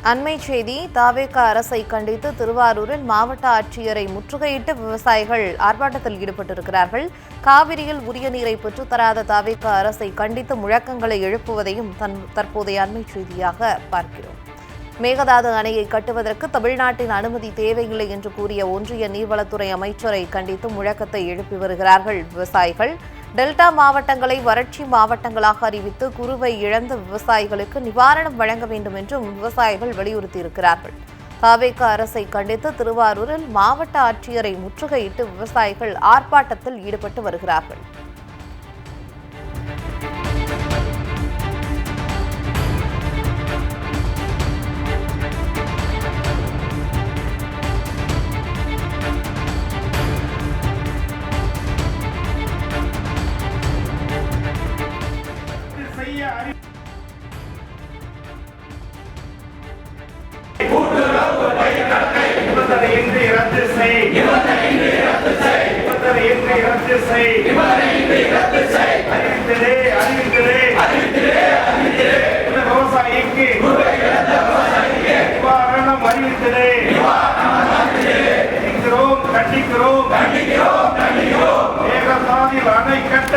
அண்மை செய்தி. தாவேக அரசை கண்டித்து திருவாரூரில் மாவட்ட ஆட்சியரை முற்றுகையிட்டு விவசாயிகள் ஆர்ப்பாட்டத்தில் ஈடுபட்டிருக்கிறார்கள். காவிரியில் உரிய நீரை பெற்றுத்தராத தாவேக அரசை கண்டித்து முழக்கங்களை எழுப்புவதையும் தற்போதைய அண்மை செய்தியாக பார்க்கிறோம். மேகதாது அணையை கட்டுவதற்கு தமிழ்நாட்டின் அனுமதி தேவையில்லை என்று கூறிய ஒன்றிய நீர்வளத்துறை அமைச்சரை கண்டித்து முழக்கத்தை எழுப்பி வருகிறார்கள் விவசாயிகள். டெல்டா மாவட்டங்களை வறட்சி மாவட்டங்களாக அறிவித்து குருவை இழந்த விவசாயிகளுக்கு நிவாரணம் வழங்க வேண்டும் என்றும் விவசாயிகள் வலியுறுத்தியிருக்கிறார்கள். தாவேக அரசை கண்டித்து திருவாரூரில் மாவட்ட ஆட்சியரை முற்றுகையிட்டு விவசாயிகள் ஆர்ப்பாட்டத்தில் ஈடுபட்டு வருகிறார்கள். விவசாயிக்கு நிவாரணம் அறிவிக்கிறோம், கண்டிக்கிறோம். மேகதாதுவில் அணை கட்ட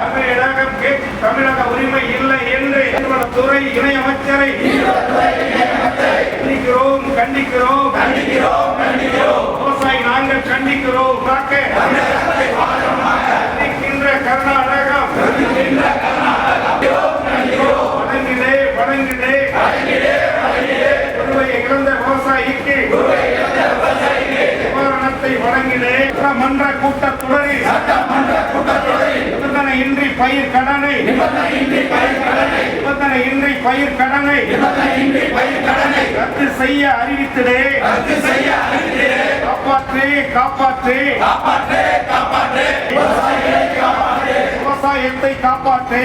தமிழகம் தமிழக உரிமை இல்லை என்று துறை இணையமைச்சரை கண்டிக்கிறோம். விவசாயி நாங்கள் கண்டிக்கிறோம். கண்டிக்கின்ற கர்நாடகம் வணங்கிலே குருவை இழந்த விவசாயிக்கு நிவாரணத்தை வழங்கிலே மன்ற கூட்டத்தொடரில் நிபந்தனையின்றி பயிர் கடனை ரத்து செய்ய அறிவித்ததே. காப்பாற்று விவசாயத்தை காப்பாற்று.